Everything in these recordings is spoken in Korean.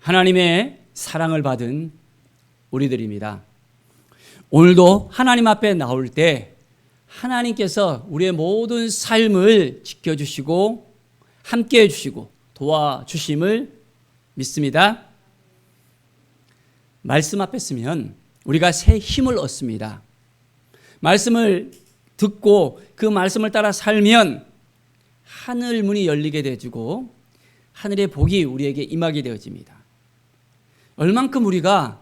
하나님의 사랑을 받은 우리들입니다. 오늘도 하나님 앞에 나올 때 하나님께서 우리의 모든 삶을 지켜주시고 함께해 주시고 도와주심을 믿습니다. 말씀 앞에 서면 우리가 새 힘을 얻습니다. 말씀을 듣고 그 말씀을 따라 살면 하늘 문이 열리게 되어지고 하늘의 복이 우리에게 임하게 되어집니다. 얼만큼 우리가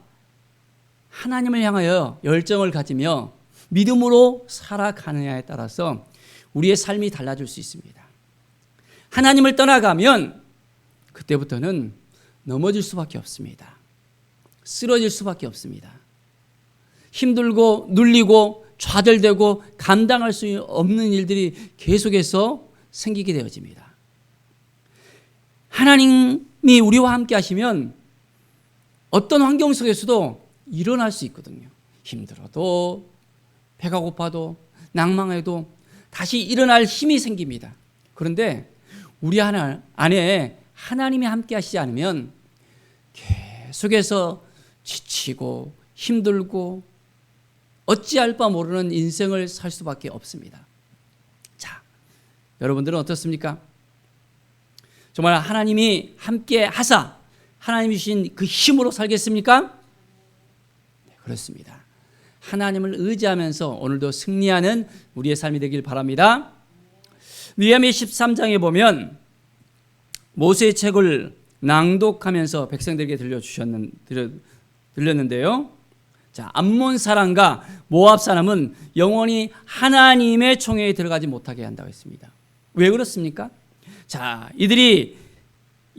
하나님을 향하여 열정을 가지며 믿음으로 살아가느냐에 따라서 우리의 삶이 달라질 수 있습니다. 하나님을 떠나가면 그때부터는 넘어질 수밖에 없습니다. 쓰러질 수밖에 없습니다. 힘들고 눌리고 좌절되고 감당할 수 없는 일들이 계속해서 생기게 되어집니다. 하나님이 우리와 함께 하시면 어떤 환경 속에서도 일어날 수 있거든요. 힘들어도 배가 고파도 낭망해도 다시 일어날 힘이 생깁니다. 그런데 우리 안에 하나님이 함께 하시지 않으면 계속해서 지치고 힘들고 어찌할 바 모르는 인생을 살 수밖에 없습니다. 자, 여러분들은 어떻습니까? 정말 하나님이 함께 하사 하나님이 주신 그 힘으로 살겠습니까? 네, 그렇습니다. 하나님을 의지하면서 오늘도 승리하는 우리의 삶이 되길 바랍니다. 느헤미야 13장에 보면 모세의 책을 낭독하면서 백성들에게 들렸는데요. 자, 암몬 사람과 모압 사람은 영원히 하나님의 총회에 들어가지 못하게 한다고 했습니다. 왜 그렇습니까? 자, 이들이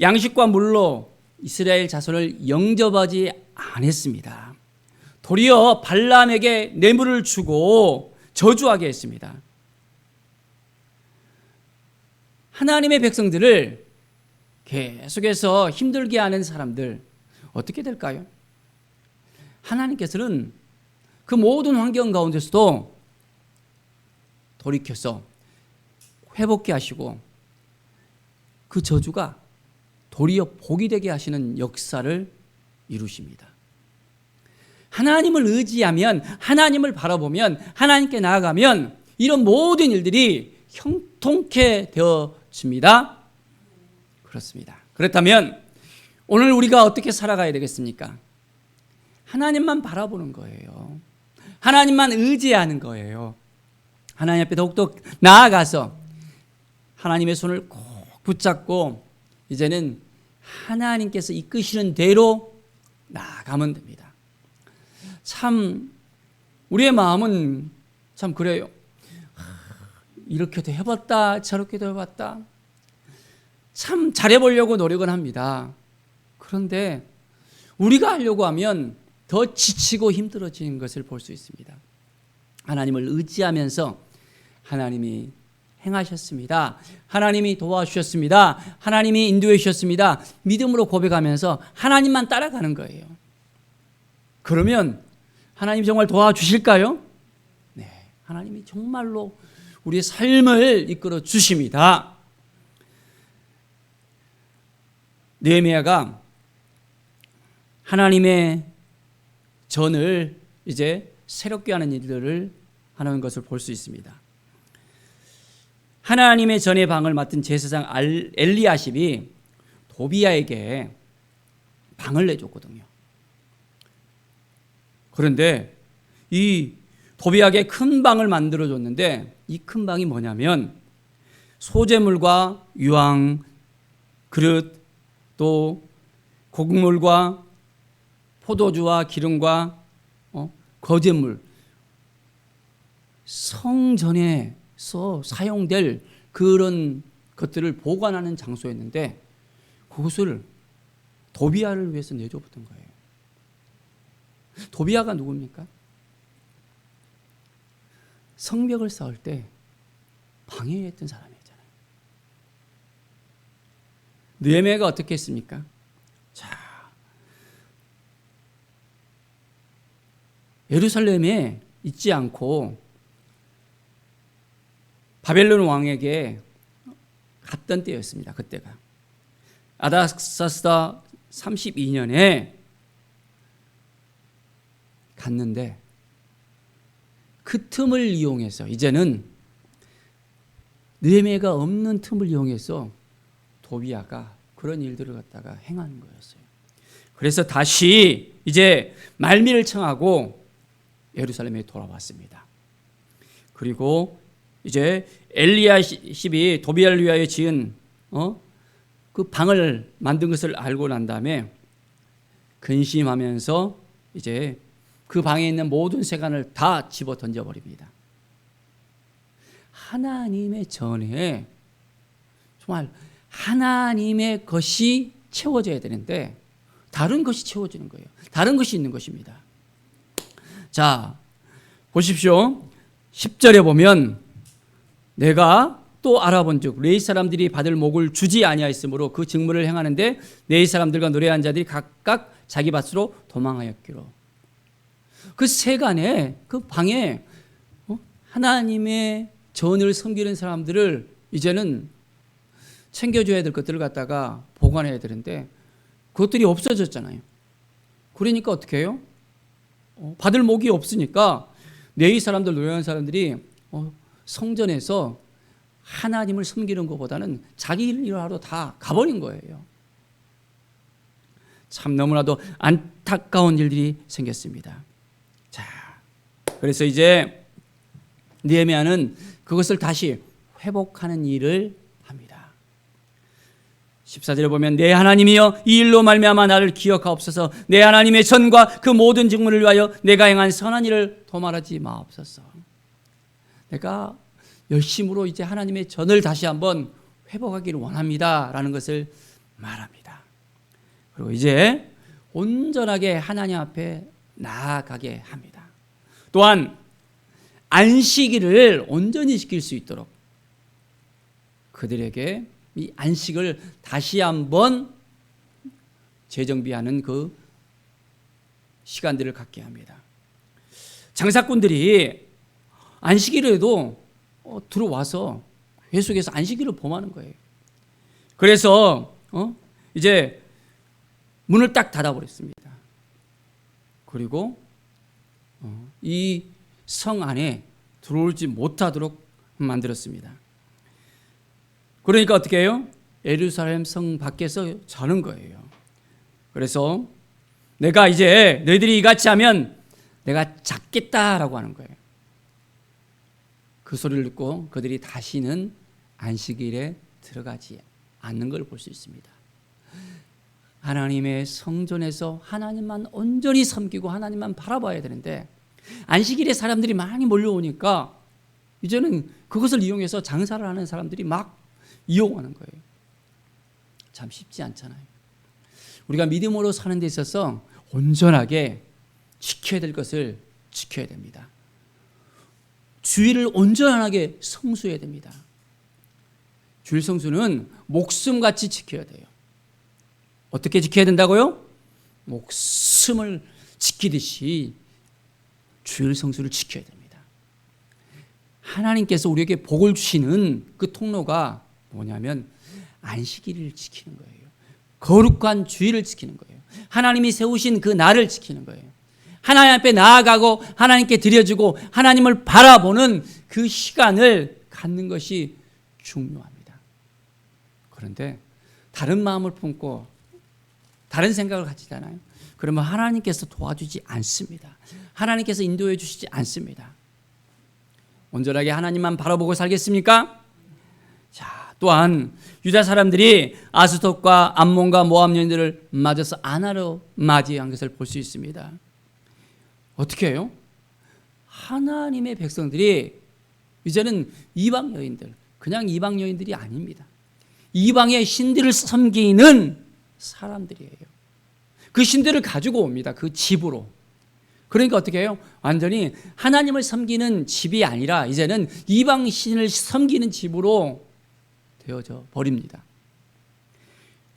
양식과 물로 이스라엘 자손을 영접하지 않았습니다. 도리어 발람에게 뇌물을 주고 저주하게 했습니다. 하나님의 백성들을 계속해서 힘들게 하는 사람들 어떻게 될까요? 하나님께서는 그 모든 환경 가운데서도 돌이켜서 회복케 하시고 그 저주가 도리어 복이 되게 하시는 역사를 이루십니다. 하나님을 의지하면, 하나님을 바라보면, 하나님께 나아가면 이런 모든 일들이 형통케 되어집니다. 그렇습니다. 그렇다면 오늘 우리가 어떻게 살아가야 되겠습니까? 하나님만 바라보는 거예요. 하나님만 의지하는 거예요. 하나님 앞에 더욱더 나아가서 하나님의 손을 꼭 붙잡고 이제는 하나님께서 이끄시는 대로 나아가면 됩니다. 참 우리의 마음은 참 그래요. 이렇게도 해봤다 저렇게도 해봤다 참 잘해보려고 노력은 합니다. 그런데 우리가 하려고 하면 더 지치고 힘들어지는 것을 볼 수 있습니다. 하나님을 의지하면서 하나님이 행하셨습니다. 하나님이 도와주셨습니다. 하나님이 인도해 주셨습니다. 믿음으로 고백하면서 하나님만 따라가는 거예요. 그러면 하나님이 정말 도와주실까요? 네, 하나님이 정말로 우리의 삶을 이끌어 주십니다. 느헤미야가 하나님의 전을 이제 새롭게 하는 일들을 하는 것을 볼 수 있습니다. 하나님의 전의 방을 맡은 제사장 엘리야십이 도비야에게 방을 내줬거든요. 그런데 이 도비야에게 큰 방을 만들어줬는데 이 큰 방이 뭐냐면 소재물과 유황, 그릇, 또 곡물과 포도주와 기름과 거제물, 성전에서 사용될 그런 것들을 보관하는 장소였는데 그것을 도비야를 위해서 내줘봤던 거예요. 도비야가 누굽니까? 성벽을 쌓을 때 방해했던 사람이잖아요. 느헤미야가 어떻게 했습니까? 자, 예루살렘에 있지 않고 바벨론 왕에게 갔던 때였습니다. 그때가 아닥사스다 32년에 갔는데 그 틈을 이용해서 이제는 느헤미야가 없는 틈을 이용해서 도비야가 그런 일들을 갖다가 행하는 거였어요. 그래서 다시 이제 말미를 청하고 예루살렘에 돌아왔습니다. 그리고 이제 엘리야십이 도비야를 위하여 지은 그 방을 만든 것을 알고 난 다음에 근심하면서 이제 그 방에 있는 모든 세간을 다 집어 던져버립니다. 하나님의 전에 정말 하나님의 것이 채워져야 되는데 다른 것이 채워지는 거예요. 다른 것이 있는 것입니다. 자, 보십시오. 10절에 보면 내가 또 알아본즉 레위 사람들이 받을 목을 주지 아니하였으므로 그 직무를 행하는데 레위 사람들과 노래한 자들이 각각 자기 밭으로 도망하였기로. 그 세간에 그 방에 하나님의 전을 섬기는 사람들을 이제는 챙겨줘야 될 것들을 갖다가 보관해야 되는데 그것들이 없어졌잖아요. 그러니까 어떻게 해요? 받을 목이 없으니까 레위 사람들, 노래하는 사람들이 성전에서 하나님을 섬기는 것보다는 자기 일을 하러 다 가버린 거예요. 참 너무나도 안타까운 일들이 생겼습니다. 자, 그래서 이제 느헤미야는 그것을 다시 회복하는 일을 합니다. 14절에 보면 내 하나님이여 이 일로 말미암아 나를 기억하옵소서. 내 하나님의 전과 그 모든 직무를 위하여 내가 행한 선한 일을 도말하지 마옵소서. 내가 열심으로 이제 하나님의 전을 다시 한번 회복하기를 원합니다라는 것을 말합니다. 그리고 이제 온전하게 하나님 앞에 나아가게 합니다. 또한 안식일을 온전히 지킬 수 있도록 그들에게 이 안식을 다시 한번 재정비하는 그 시간들을 갖게 합니다. 장사꾼들이 안식일에도 들어와서 회속에서 안식일을 범하는 거예요. 그래서 이제 문을 딱 닫아버렸습니다. 그리고 이 성 안에 들어오지 못하도록 만들었습니다. 그러니까 어떻게 해요? 예루살렘 성 밖에서 자는 거예요. 그래서 내가 이제 너희들이 이같이 하면 내가 잡겠다라고 하는 거예요. 그 소리를 듣고 그들이 다시는 안식일에 들어가지 않는 걸 볼 수 있습니다. 하나님의 성전에서 하나님만 온전히 섬기고 하나님만 바라봐야 되는데 안식일에 사람들이 많이 몰려오니까 이제는 그것을 이용해서 장사를 하는 사람들이 막 이용하는 거예요. 참 쉽지 않잖아요. 우리가 믿음으로 사는 데 있어서 온전하게 지켜야 될 것을 지켜야 됩니다. 주일을 온전하게 성수해야 됩니다. 주일 성수는 목숨같이 지켜야 돼요. 어떻게 지켜야 된다고요? 목숨을 지키듯이 주일 성수를 지켜야 됩니다. 하나님께서 우리에게 복을 주시는 그 통로가 뭐냐면 안식일을 지키는 거예요. 거룩한 주일을 지키는 거예요. 하나님이 세우신 그 날을 지키는 거예요. 하나님 앞에 나아가고 하나님께 드려주고 하나님을 바라보는 그 시간을 갖는 것이 중요합니다. 그런데 다른 마음을 품고 다른 생각을 가지잖아요. 그러면 하나님께서 도와주지 않습니다. 하나님께서 인도해 주시지 않습니다. 온전하게 하나님만 바라보고 살겠습니까? 자, 또한 유다 사람들이 아스돗과 암몬과 모압 여인들을 맞아서 아나로 맞이한 것을 볼 수 있습니다. 어떻게 해요? 하나님의 백성들이 이제는 이방 여인들, 그냥 이방 여인들이 아닙니다. 이방의 신들을 섬기는 사람들이에요. 그 신들을 가지고 옵니다. 그 집으로. 그러니까 어떻게 해요? 완전히 하나님을 섬기는 집이 아니라 이제는 이방 신을 섬기는 집으로 되어져 버립니다.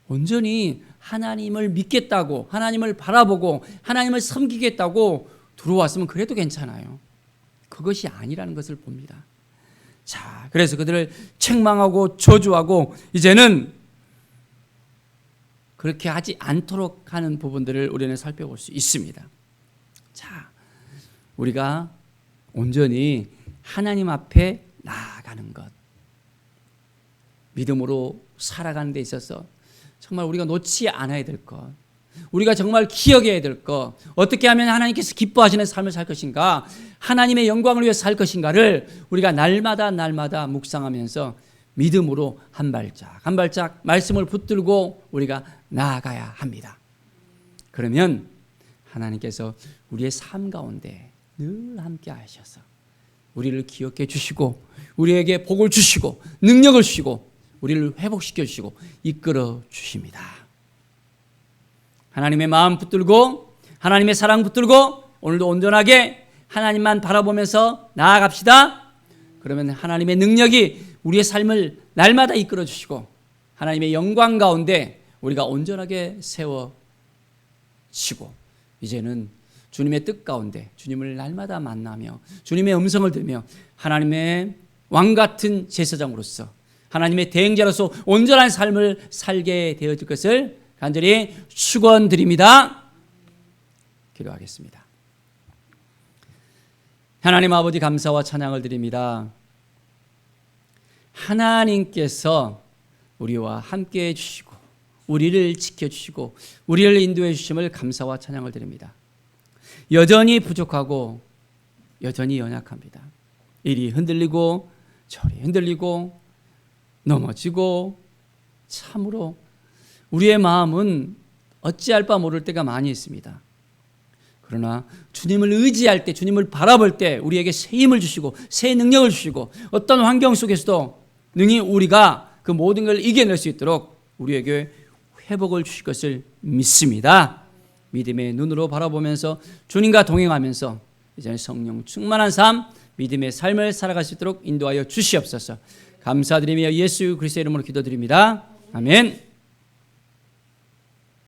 온전히 하나님을 믿겠다고, 하나님을 바라보고 하나님을 섬기겠다고 들어왔으면 그래도 괜찮아요. 그것이 아니라는 것을 봅니다. 자, 그래서 그들을 책망하고 저주하고 이제는 그렇게 하지 않도록 하는 부분들을 우리는 살펴볼 수 있습니다. 자, 우리가 온전히 하나님 앞에 나아가는 것, 믿음으로 살아가는 데 있어서 정말 우리가 놓지 않아야 될 것, 우리가 정말 기억해야 될 것, 어떻게 하면 하나님께서 기뻐하시는 삶을 살 것인가, 하나님의 영광을 위해 살 것인가를 우리가 날마다 묵상하면서 믿음으로 한 발짝 말씀을 붙들고 우리가 나아가야 합니다. 그러면 하나님께서 우리의 삶 가운데 늘 함께 하셔서 우리를 기억해 주시고 우리에게 복을 주시고 능력을 주시고 우리를 회복시켜 주시고 이끌어 주십니다. 하나님의 마음 붙들고 하나님의 사랑 붙들고 오늘도 온전하게 하나님만 바라보면서 나아갑시다. 그러면 하나님의 능력이 우리의 삶을 날마다 이끌어 주시고 하나님의 영광 가운데 우리가 온전하게 세워지고 이제는 주님의 뜻 가운데 주님을 날마다 만나며 주님의 음성을 들으며 하나님의 왕같은 제사장으로서 하나님의 대행자로서 온전한 삶을 살게 되어질 것을 간절히 축원드립니다. 기도하겠습니다. 하나님 아버지 감사와 찬양을 드립니다. 하나님께서 우리와 함께해 주시고 우리를 지켜주시고 우리를 인도해 주심을 감사와 찬양을 드립니다. 여전히 부족하고 여전히 연약합니다. 이리 흔들리고 저리 흔들리고 넘어지고 참으로 우리의 마음은 어찌할 바 모를 때가 많이 있습니다. 그러나 주님을 의지할 때, 주님을 바라볼 때 우리에게 새 힘을 주시고 새 능력을 주시고 어떤 환경 속에서도 능히 우리가 그 모든 걸 이겨낼 수 있도록 우리에게 회복을 주실 것을 믿습니다. 믿음의 눈으로 바라보면서 주님과 동행하면서 이제는 성령 충만한 삶, 믿음의 삶을 살아갈 수 있도록 인도하여 주시옵소서. 감사드리며 예수 그리스도의 이름으로 기도드립니다. 아멘.